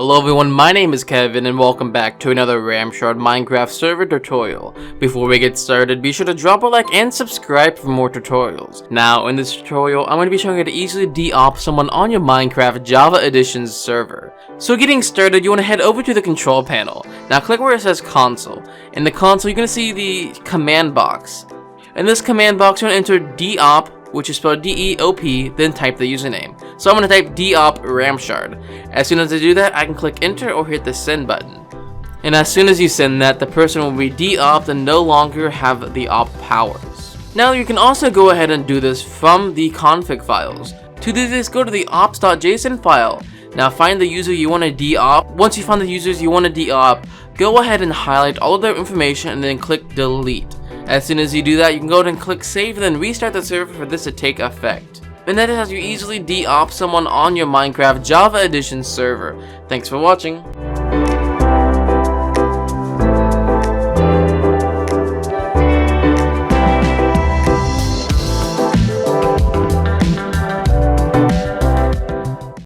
Hello everyone, my name is Kevin and welcome back to another RAMShard Minecraft server tutorial. Before we get started, be sure to drop a like and subscribe for more tutorials. Now, in this tutorial, I'm going to be showing you how to easily de-op someone on your Minecraft Java Edition server. So getting started, you want to head over to the control panel. Now click where it says console. In the console, you're going to see the command box. In this command box, you're going to enter Deop, which is spelled D-E-O-P, then type the username. So I'm going to type Deop RAMShard. As soon as I do that, I can click enter or hit the send button. And as soon as you send that, the person will be de-opped and no longer have the op powers. Now you can also go ahead and do this from the config files. To do this, go to the ops.json file. Now find the user you want to de-op. Once you find the users you want to de-op, go ahead and highlight all of their information and then click delete. As soon as you do that, you can go ahead and click save and then restart the server for this to take effect. And that is how you easily de-op someone on your Minecraft Java Edition server. Thanks for watching.